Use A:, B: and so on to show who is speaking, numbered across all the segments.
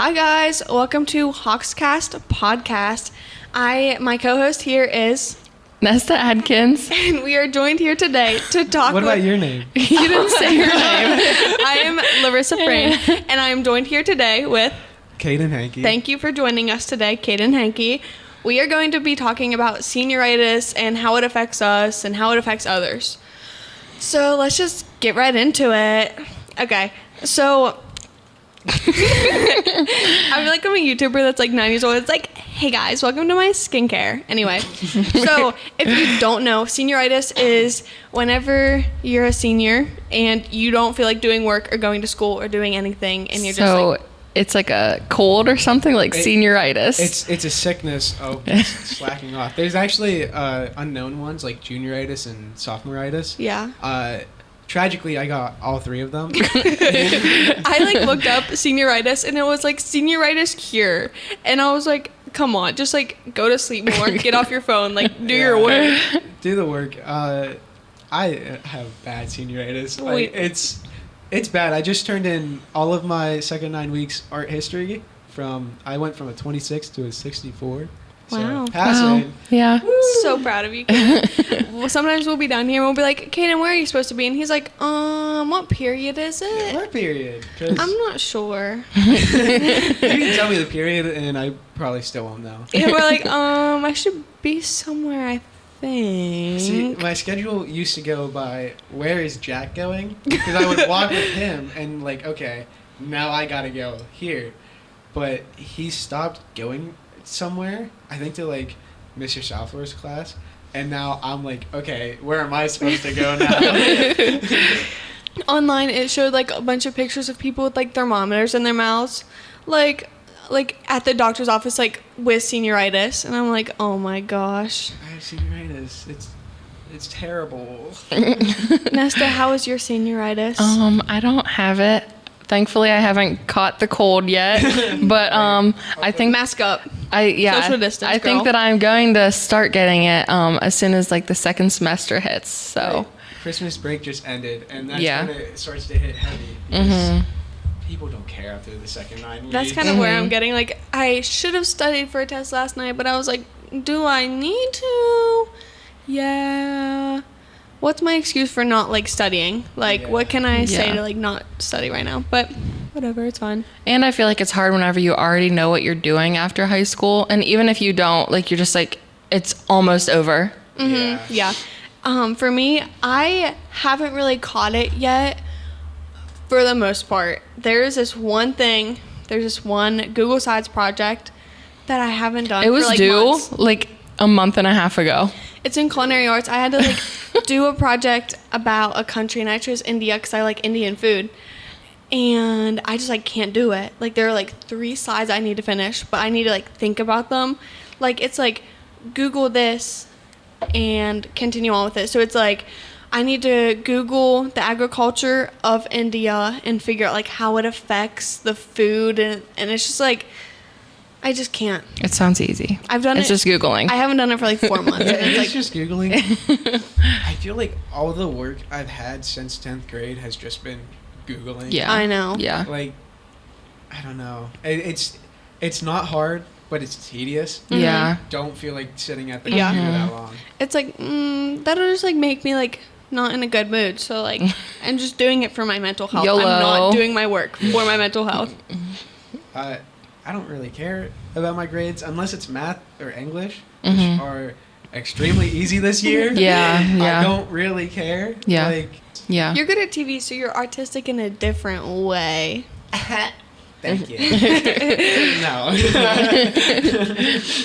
A: Hi guys, welcome to HAWKS podcast. My co-host here is
B: Nesta Adkins,
A: and we are joined here today to talk.
C: What about your name?
B: You didn't say your name.
A: I am Larissa Frame, and I am joined here today with
C: Kaden Hankey.
A: Thank you for joining us today, Kaden Hankey. We are going to be talking about senioritis and how it affects us and how it affects others. So let's just get right into it. Okay, so I feel like I'm a YouTuber that's like 9 years old. It's like, hey guys, welcome to my skincare. Anyway, so if you don't know, senioritis is whenever you're a senior and you don't feel like doing work or going to school or doing anything, and you're just like,
B: it's like a cold or something, like senioritis.
C: It's a sickness of slacking off. There's actually unknown ones like junioritis and sophomoreitis.
A: yeah.
C: Tragically, I got all three of them.
A: I like looked up senioritis and it was like senioritis cure, and I was like, come on, just like go to sleep more, get off your phone, like do your work.
C: Do the work. I have bad senioritis. Like, it's bad. I just turned in all of my second 9 weeks art history. I went from a 26 to a 64.
A: Wow.
C: So, passing.
B: Yeah.
A: So proud of you, Kaden. Well, sometimes we'll be down here and we'll be like, Kaden, where are you supposed to be? And he's like, what period is it?
C: What period?
A: I'm not sure.
C: You can tell me the period and I probably still won't know.
A: Yeah, we're like, I should be somewhere, I think.
C: See, my schedule used to go by, where is Jack going? Because I would walk with him and like, okay, now I gotta go here. But he stopped going somewhere, I think to like Mr. Southworth's class, and now I'm like, okay, where am I supposed to go now?
A: Online, it showed like a bunch of pictures of people with like thermometers in their mouths, like at the doctor's office, like with senioritis, and I'm like, oh my gosh.
C: I have senioritis. It's terrible.
A: Nesta, how is your senioritis?
B: I don't have it. Thankfully, I haven't caught the cold yet, but I think
A: mask up.
B: Social distance. I think that I'm going to start getting it as soon as like the second semester hits. So
C: Christmas break just ended, and that's
B: Yeah.
C: when it starts to hit heavy. Because people don't care after the second 9 weeks.
A: That's kind of where I'm getting. Like, I should have studied for a test last night, but I was like, do I need to? Yeah. What's my excuse for not like studying? Like, what can I say to like not study right now? But whatever, it's fine.
B: And I feel like it's hard whenever you already know what you're doing after high school, and even if you don't, like you're just like, it's almost over.
A: Yeah. For me, I haven't really caught it yet. For the most part, there's this one Google Slides project that I haven't done.
B: It was
A: for, like,
B: due
A: months.
B: like a month and a half ago.
A: It's in culinary arts. I had to like do a project about a country, and I chose India because I like Indian food, and I just like can't do it. Like, there are like 3 slides I need to finish, but I need to like think about them. Like, it's like Google this and continue on with it. So it's like I need to Google the agriculture of India and figure out like how it affects the food, and it's just like, I just can't.
B: It sounds easy.
A: I've done
B: It's just Googling.
A: I haven't done it for like 4 months. And it's like,
C: just Googling. I feel like all the work I've had since 10th grade has just been Googling.
B: Yeah.
A: I know.
B: Yeah.
C: Like, I don't know. It's not hard, but it's tedious.
B: Yeah.
C: Don't feel like sitting at the
A: Yeah.
C: computer that long.
A: It's like, that'll just like make me like not in a good mood. So like, I'm just doing it for my mental health.
B: YOLO.
A: I'm not doing my work for my mental health.
C: I don't really care about my grades unless it's math or English, which are extremely easy this year.
B: Yeah.
C: I don't really care.
B: Yeah.
C: Like,
B: Yeah.
A: You're good at TV, so you're artistic in a different way.
C: thank you. No.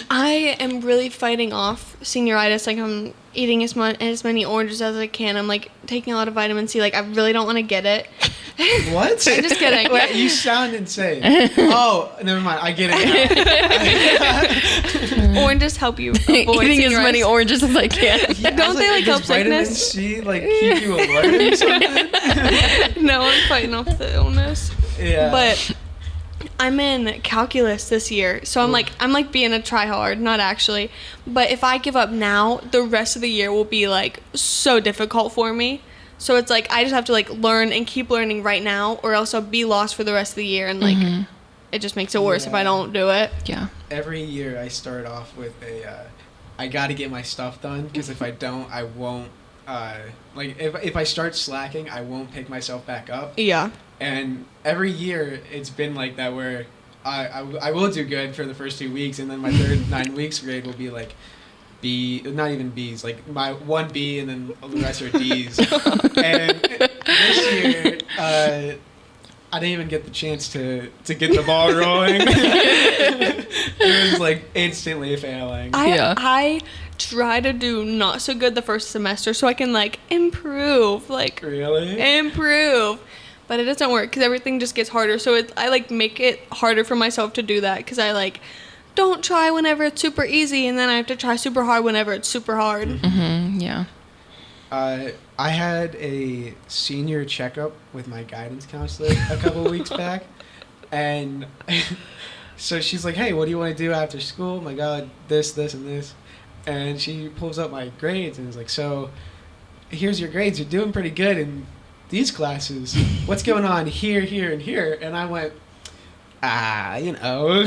A: I am really fighting off senioritis. Like, I'm eating as many oranges as I can. I'm like taking a lot of vitamin C. Like, I really don't want to get it.
C: What?
A: I'm just kidding.
C: Wait, you sound insane. Oh, never mind. I get it now.
A: Oranges help you avoid
B: Eating as many
A: senioritis.
B: oranges as I can.
A: Don't they like help
C: does vitamin
A: sickness?
C: C like keep you alert or something?
A: No, I'm fighting off the illness.
C: Yeah.
A: But I'm in calculus this year, so I'm like being a try hard, not actually. But if I give up now, the rest of the year will be like so difficult for me. So it's like I just have to like learn and keep learning right now, or else I'll be lost for the rest of the year and like it just makes it worse if I don't do it.
B: Yeah.
C: Every year I start off with I got to get my stuff done, because if I don't, I won't. Like if I start slacking, I won't pick myself back up.
A: Yeah.
C: And every year it's been like that, where I will do good for the first 2 weeks, and then my third 9 weeks grade will be like B, not even B's, like my 1B, and then the rest are D's. And this year, I didn't even get the chance to get the ball rolling. It was like instantly failing.
A: I try to do not so good the first semester so I can like improve, but it doesn't work because everything just gets harder. So I like make it harder for myself to do that, because I like don't try whenever it's super easy, and then I have to try super hard whenever it's super hard.
B: Mm-hmm. Yeah.
C: I had a senior checkup with my guidance counselor a couple weeks back, and so she's like, "Hey, what do you want to do after school?" I'm like, "Oh, this, and this," and she pulls up my grades and is like, "So, here's your grades. You're doing pretty good in these classes. What's going on here, and here?" And I went, you know.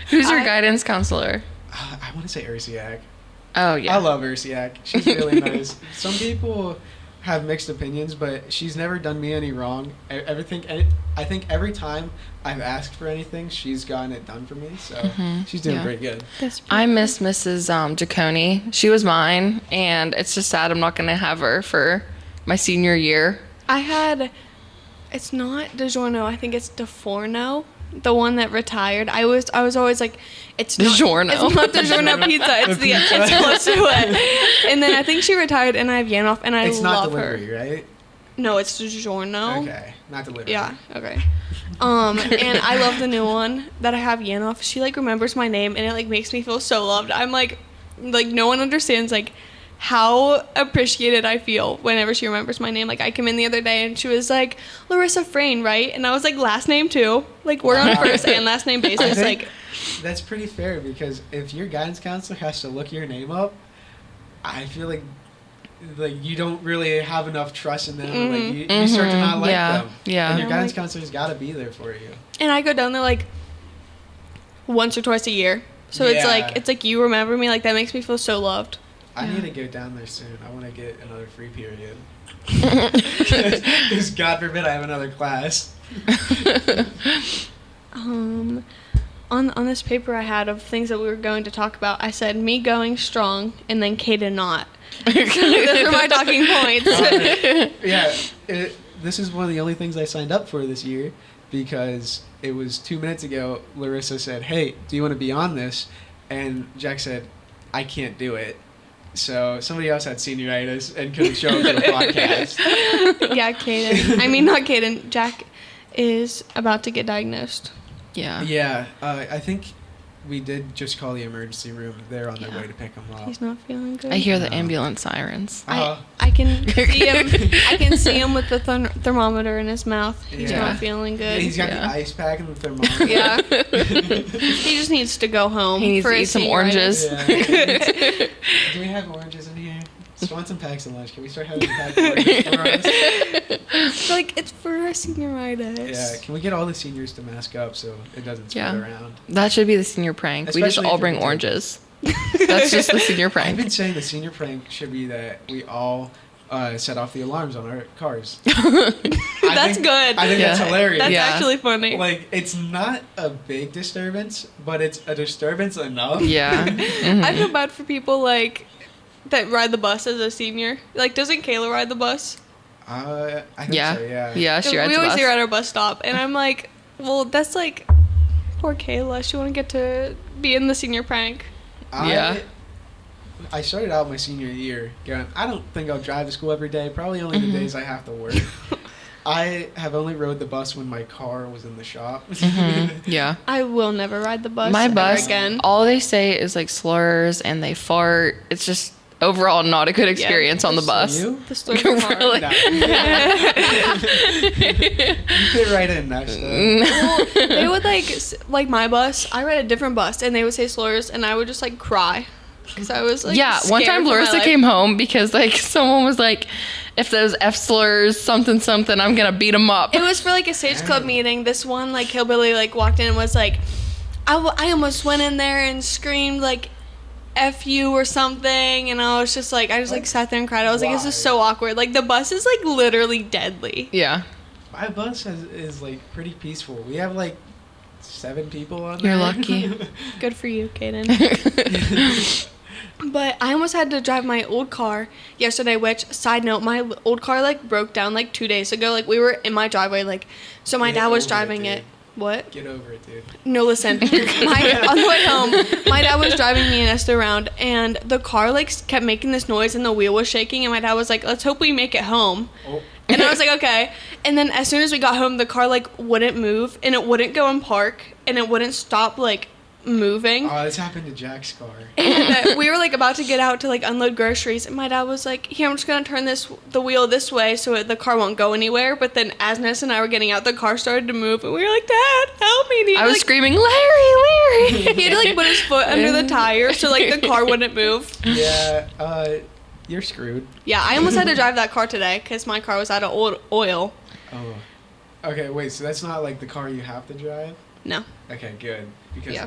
B: Who's your guidance counselor?
C: I want to say Ursiak.
B: Oh, yeah.
C: I love Ursiak. She's really nice. Some people have mixed opinions, but she's never done me any wrong. I think every time I've asked for anything, she's gotten it done for me. So she's doing pretty good.
B: I miss Mrs. Giacone. She was mine, and it's just sad I'm not going to have her for my senior year.
A: It's not DiGiorno, I think it's DeForno, the one that retired. I was always like, it's
B: DiGiorno.
A: It's not DiGiorno pizza. It's close to it. And then I think she retired, and I have Yanoff, and I love her.
C: It's not delivery, right?
A: No, it's DiGiorno.
C: Okay, not delivery.
A: Yeah. Okay. And I love the new one that I have, Yanoff. She like remembers my name, and it like makes me feel so loved. I'm like no one understands like how appreciated I feel whenever she remembers my name. Like, I came in the other day and she was like, Larissa Frayne, right? And I was like, last name too. Like, we're on first and last name basis. Like,
C: that's pretty fair, because if your guidance counselor has to look your name up, I feel like you don't really have enough trust in them. Like you start to not like them.
B: Yeah.
C: And your guidance counselor's got to be there for you.
A: And I go down there like once or twice a year. So it's like you remember me. Like, that makes me feel so loved.
C: I need to go down there soon. I want to get another free period. Because God forbid I have another class.
A: On this paper I had of things that we were going to talk about, I said me going strong and then Kaden not. Those are my talking points.
C: This is one of the only things I signed up for this year, because it was 2 minutes ago Larissa said, "Hey, do you want to be on this?" And Jack said, "I can't do it." So somebody else had senioritis and couldn't show up to the podcast.
A: Yeah, Kaden. I mean, not Kaden. Jack is about to get diagnosed.
B: Yeah.
C: Yeah. I think we did just call the emergency room. They're on their way to pick him up.
A: He's not feeling good.
B: I hear the ambulance sirens.
A: I can see him. I can see him with the thermometer in his mouth. He's not feeling good.
C: He's got the ice pack and the thermometer.
A: Yeah. He just needs to go home.
B: He needs to eat some oranges.
C: Yeah. Do we have oranges in here? Swanson packs a lunch. Can we start having packed oranges for us?
A: Like, it's for our senioritis.
C: Yeah. Can we get all the seniors to mask up so it doesn't spread around?
B: That should be the senior prank. We just all bring oranges. That's just the senior prank.
C: I've been saying the senior prank should be that we all set off the alarms on our cars.
A: That's good.
C: I think that's hilarious.
A: That's actually funny.
C: Like, it's not a big disturbance, but it's a disturbance enough.
B: Yeah. Mm-hmm.
A: I feel bad for people, like, that ride the bus as a senior. Like, doesn't Kayla ride the bus?
C: I think so, yeah.
B: Yeah, she rides the bus.
A: We always see her at our bus stop, and I'm like, well, that's like, poor Kayla. She won't get to be in the senior prank.
C: I started out my senior year going, I don't think I'll drive to school every day, probably only the days I have to work. I have only rode the bus when my car was in the shop.
B: Yeah.
A: I will never ride the bus again.
B: All they say is like slurs and they fart. It's just overall not a good experience on the bus.
C: You?
A: The slurs are hard.
B: Really?
C: No. You fit right in, Nesta.
A: Well, they would like my bus. I ride a different bus, and they would say slurs, and I would just like cry. because I was like,
B: Yeah, one
A: scared
B: time
A: for my
B: Larissa
A: life.
B: came home because like someone was like, if those F slurs something something, I'm gonna beat them up.
A: It was for like a Sage Club meeting. This one like hillbilly like walked in and was like, I almost went in there and screamed like F you or something, and I was just like, I just like sat there and cried. I was like, this is so awkward. Like the bus is like literally deadly.
B: Yeah.
C: My bus is like pretty peaceful. We have like 7 people on
B: You're
C: there.
B: lucky.
A: Good for you, Kaden. But I almost had to drive my old car yesterday, which, side note, my old car, like, broke down, like, 2 days ago. Like, we were in my driveway, like, so my
C: Get
A: dad was
C: over
A: driving
C: it,
A: it. What?
C: Get over it, dude.
A: No, listen. On the way home, my dad was driving me and Nesta around, and the car, like, kept making this noise, and the wheel was shaking, and my dad was like, let's hope we make it home.
C: Oh.
A: And I was like, okay. And then as soon as we got home, the car, like, wouldn't move, and it wouldn't go in park, and it wouldn't stop, like, moving.
C: Oh, this happened to Jack's car.
A: And we were like about to get out to like unload groceries, and my dad was like, here, I'm just gonna turn the wheel this way so the car won't go anywhere. But then as Nessa and I were getting out, the car started to move, and we were like, Dad, help me. And he
B: I
A: had,
B: was
A: like,
B: screaming, Larry.
A: he had to like put his foot under the tire so like the car wouldn't move.
C: Yeah, you're screwed.
A: Yeah, I almost had to drive that car today because my car was out of oil.
C: Oh. Okay, wait, so that's not like the car you have to drive?
A: No.
C: Okay, good. Because
A: Yeah.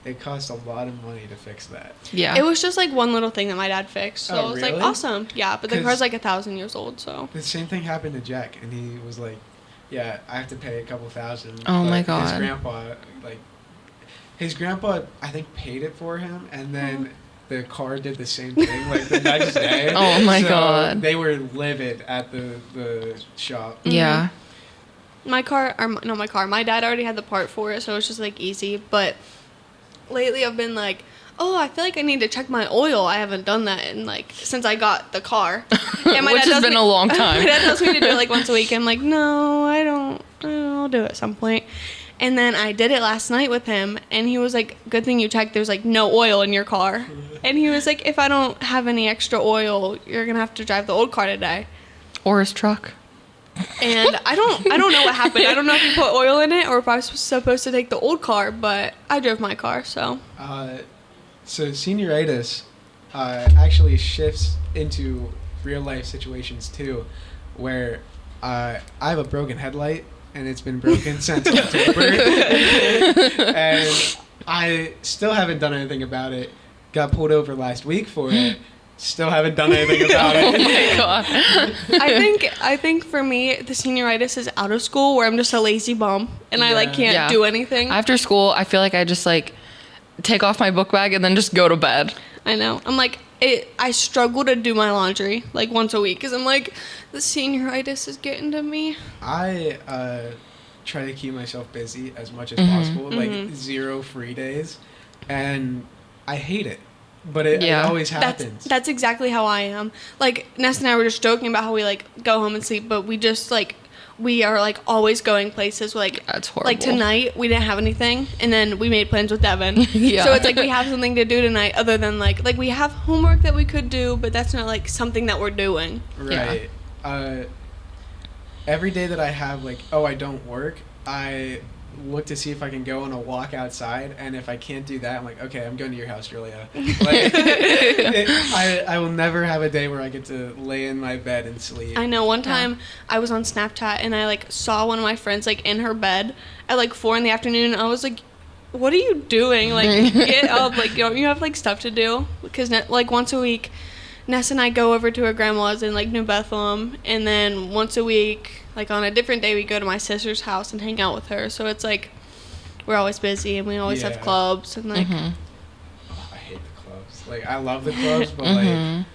C: it costs a lot of money to fix that.
B: Yeah.
A: It was just like one little thing that my dad fixed. So
C: Oh,
A: I was
C: really?
A: like, awesome. Yeah, but the
C: 'Cause-
A: car's like 1,000 years old, so.
C: The same thing happened to Jack, and he was like, yeah, I have to pay a couple thousand.
B: Oh my
C: But
B: God.
C: His grandpa, I think, paid it for him, and then the car did the same thing, like, the next day.
B: Oh my
C: So
B: God.
C: They were livid at the shop.
B: Yeah.
A: My dad already had the part for it, so it was just like easy. But lately I've been like, oh, I feel like I need to check my oil. I haven't done that in like since I got the car. And
B: Which has been a long time.
A: My dad tells me to do it like once a week. I'm like, no, I don't. I'll do it at some point. And then I did it last night with him, and he was like, good thing you checked. There's like no oil in your car. And he was like, if I don't have any extra oil, you're gonna have to drive the old car today.
B: Or his truck.
A: And I don't know what happened. I don't know if he put oil in it or if I was supposed to take the old car, but I drove my car, so.
C: So senioritis actually shifts into real life situations too, where I have a broken headlight, and it's been broken since October, and I still haven't done anything about it. Got pulled over last week for it. Still haven't done anything about
B: Oh
C: it.
B: my God.
A: I think for me, the senioritis is out of school where I'm just a lazy bum and I like can't
B: Yeah.
A: do anything.
B: After school, I feel like I just like take off my book bag and then just go to bed.
A: I know. I'm like, I struggle to do my laundry like once a week because I'm like, the senioritis is getting to me.
C: I try to keep myself busy as much as possible, like 0 free days, and I hate it. But it always happens.
A: That's exactly how I am. Like, Nesta and I were just joking about how we, like, go home and sleep, but we just, like, we are, like, always going places. Like,
B: That's horrible.
A: Like, tonight, we didn't have anything, and then we made plans with Devin.
B: Yeah.
A: So it's, like, we have something to do tonight other than, like, we have homework that we could do, but that's not, like, something that we're doing.
C: Right. Every day that I have, like, I don't work, I look to see if I can go on a walk outside, and if I can't do that, I'm like, okay, I'm going to your house, Julia. Like, I will never have a day where I get to lay in my bed and sleep.
A: I know. One time, I was on Snapchat, and I, like, saw one of my friends, like, in her bed at, like, 4 in the afternoon, and I was like, what are you doing? Like, get up. Like, don't you have, like, stuff to do? Because, like, once a week, Nessa and I go over to her grandma's in, like, New Bethlehem, and then once a week, like, on a different day, we go to my sister's house and hang out with her. So it's, like, we're always busy, and we always have clubs, and, like...
C: I hate the clubs. Like, I love the clubs, but, like,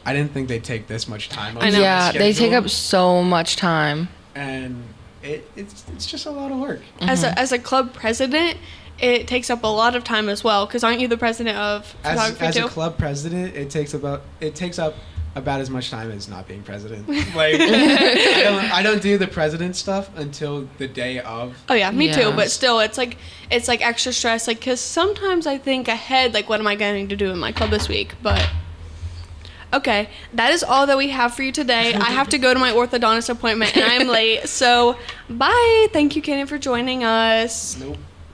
C: I didn't think they'd take this much time.
A: I know.
B: Yeah, they take up so much time.
C: And it's just a lot of work.
A: As a club president, it takes up a lot of time as well, because aren't you the president of photography
C: As
A: too?
C: a club president, it takes up about as much time as not being president. Like, I don't do the president stuff until the day of.
A: Oh yeah, me too.
B: Yeah.
A: But still, it's like extra stress. Like, because sometimes I think ahead, like, what am I going to do in my club this week? But okay, that is all that we have for you today. I have to go to my orthodontist appointment, and I'm late. So bye. Thank you, Kaden, for joining us.
C: Nope.